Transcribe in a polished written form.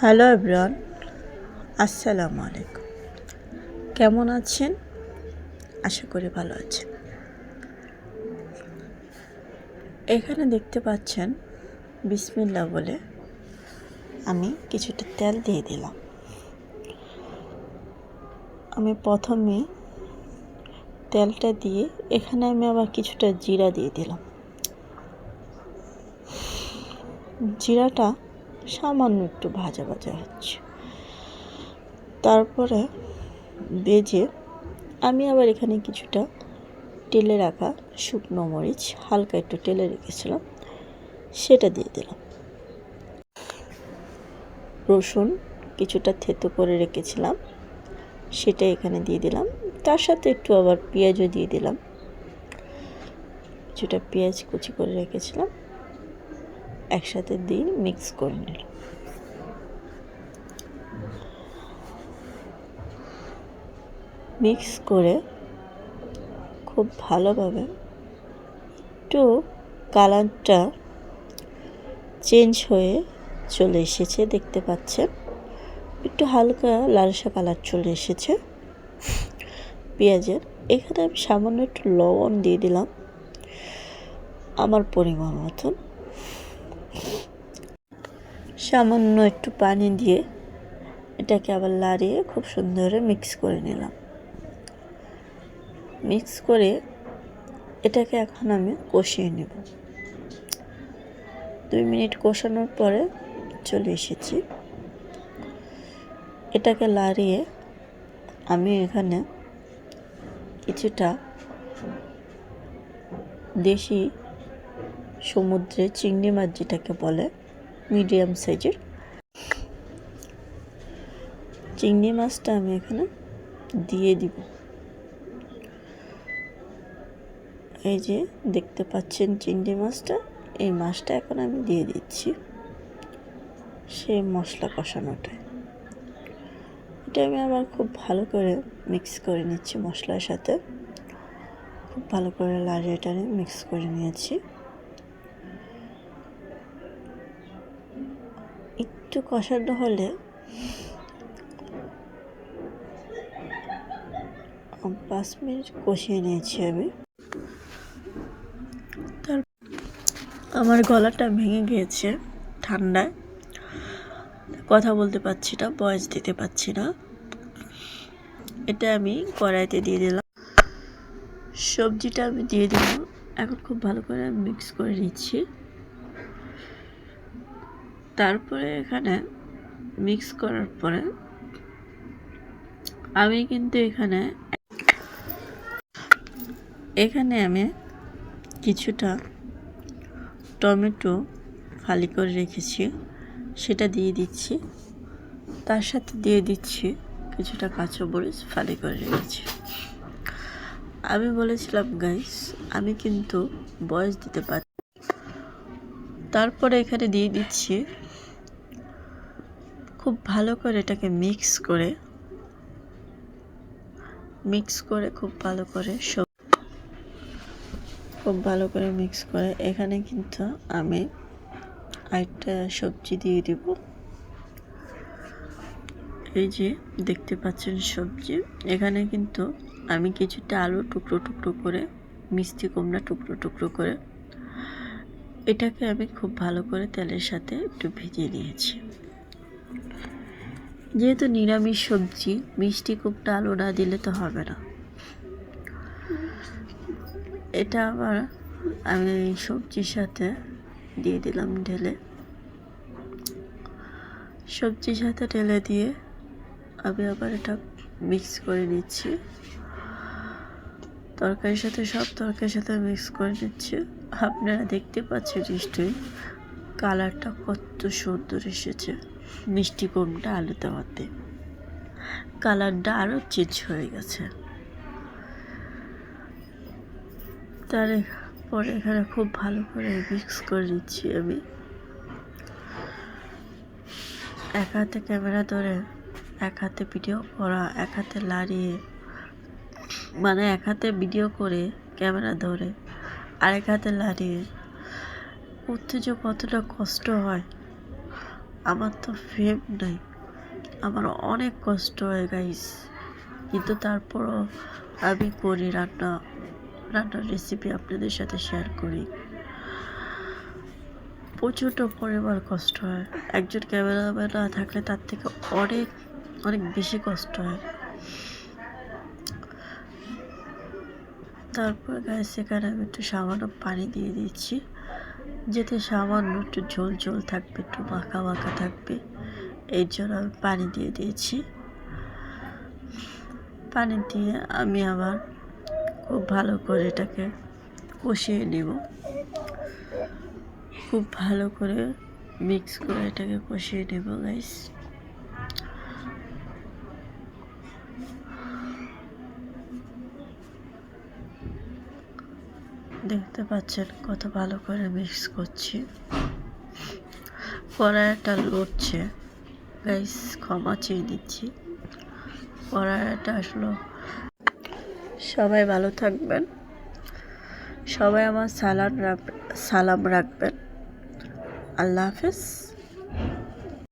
Hello everyone, আসসালামু আলাইকুম। কেমন আছেন? আশা করি ভালো আছেন। এখানে দেখতে পাচ্ছেন বিসমিল্লাহ বলে আমি কিছুটা তেল দিয়ে দিলাম। আমি প্রথমে তেলটা দিয়ে এখানে আমি আবার কিছুটা জিরা দিয়ে দিলাম। জিরাটা সামান্য একটু ভাজা ভাজা হচ্ছে, তারপরে ভেজে আমি আবার এখানে কিছুটা টেলে রাখা শুকনো মরিচ হালকা একটু টেলে রেখেছিলাম, সেটা দিয়ে দিলাম। রসুন কিছুটা থেতো করে রেখেছিলাম, সেটা এখানে দিয়ে দিলাম। তার সাথে একটু আবার পেঁয়াজও দিয়ে দিলাম। কিছুটা পেঁয়াজ কুচি করে রেখেছিলাম, একসাথে দিয়ে মিক্স করে নিলাম। মিক্স করে খুব ভালোভাবে একটু কালারটা চেঞ্জ হয়ে চলে এসেছে, দেখতে পাচ্ছেন একটু হালকা লালসা কালার চলে এসেছে পেঁয়াজের। এখানে আমি সামান্য একটু লবণ দিয়ে দিলাম আমার পরিমাণ মতন। সামান্য একটু পানি দিয়ে এটাকে আবার লাড়িয়ে খুব সুন্দর মিক্স করে নিলাম। মিক্স করে এটাকে এখন আমি কষিয়ে নেব। 2 মিনিট কষানোর পরে চলে এসেছি। এটাকে লাড়িয়ে আমি এখানে কিছুটা দেশি সমুদ্রে চিংড়ি মাছ, যেটাকে বলে মিডিয়াম সাইজের চিংড়ি মাছটা আমি এখানে দিয়ে দিব। এই যে দেখতে পাচ্ছেন চিংড়ি মাছটা, এই মাছটা এখন আমি দিয়ে দিচ্ছি সেই মশলা কষানোটায়। এটা আমি আবার খুব ভালো করে মিক্স করে নিচ্ছি মশলার সাথে। খুব ভালো করে লাড়িয়ে টাড়িয়ে মিক্স করে নিয়েছি। একটু কষানো হলে 5 মিনিট কষিয়ে নিয়েছি আমি। আমার গলাটা ভেঙে গিয়েছে ঠান্ডায়, কথা বলতে পারছি না, ভয়েস দিতে পারছি না। এটা আমি কড়াইতে দিয়ে দিলাম, সবজিটা আমি দিয়ে দিলাম। এখন খুব ভালো করে মিক্স করে নিচ্ছি। তারপরে এখানে মিক্স করার পরে আমি কিন্তু এখানে আমি কিছুটা টমেটো ফালি করে রেখেছি, সেটা দিয়ে দিচ্ছি। তার সাথে দিয়ে দিচ্ছি কিছুটা কাঁচামরিচ ফালি করে রেখেছি। আমি বলেছিলাম গাইস, আমি কিন্তু ভয়েস দিতে পারি। তারপরে এখানে দিয়ে দিচ্ছি, খুব ভালো করে এটাকে মিক্স করে খুব ভালো করে মিক্স করে এখানে কিন্তু আমি আরেকটা সবজি দিয়ে দিব। এই যে দেখতে পাচ্ছেন সবজি, এখানে কিন্তু আমি কিছুটা আলু টুকরো টুকরো করে, মিষ্টি কুমড়া টুকরো টুকরো করে এটাকে আমি খুব ভালো করে তেলের সাথে একটু ভেজে নিয়েছি। যেহেতু নিরামিষ সবজি, মিষ্টি কুমড়া আলু না দিলে তো হবে না। এটা আবার আমি সবজির সাথে দিয়ে দিলাম ঢেলে। সবজির সাথে ঢেলে দিয়ে আমি আবার এটা মিক্স করে নিচ্ছি। তরকারির সাথে সব তরকারির সাথে মিক্স করে নিচ্ছি। আপনারা দেখতে পাচ্ছেন নিশ্চয়ই কালারটা কত সুন্দর এসেছে। মিষ্টি কুমড়া আলু দেওয়াতে কালারটা আরও চেঞ্জ হয়ে গেছে। তারপরে এখানে খুব ভালো করে মিক্স করে নিচ্ছি আমি। এক হাতে ক্যামেরা ধরে, এক হাতে ভিডিও করা, এক হাতে লাড়িয়ে, মানে এক হাতে ভিডিও করে ক্যামেরা ধরে আরেক হাতে লাড়িয়ে করতে যে কতটা কষ্ট হয় আমার তো ফেম নাই, আমার অনেক কষ্ট হয় গাইস, কিন্তু তারপরও আমি করি রান্নার রেসিপি আপনাদের সাথে শেয়ার করি। প্রচণ্ড পরিমাণ কষ্ট হয়, একজন ক্যামেরাম্যান না থাকলে তার থেকে অনেক অনেক বেশি কষ্ট হয়। তারপর গায়ে সেখানে আমি একটু সামান্য পানি দিয়ে দিচ্ছি, যাতে সামান্য একটু ঝোল ঝোল থাকবে, একটু মাখা মাখা থাকবে, এই জন্য আমি পানি দিয়ে দিয়েছি। পানি দিয়ে আমি আবার খুব ভালো করে এটাকে কষিয়ে নেব, খুব ভালো করে মিক্স করে এটাকে কষিয়ে নেব গাইস। দেখতে পাচ্ছেন কত ভালো করে মিক্স করছি, কড়াইটা লড়ছে গাইস, ক্ষমা চেয়ে দিচ্ছি। কড়াইটা আসলো। সবাই ভালো থাকবেন, সবাই আমার সালাম রাখবেন। আল্লাহ হাফেজ।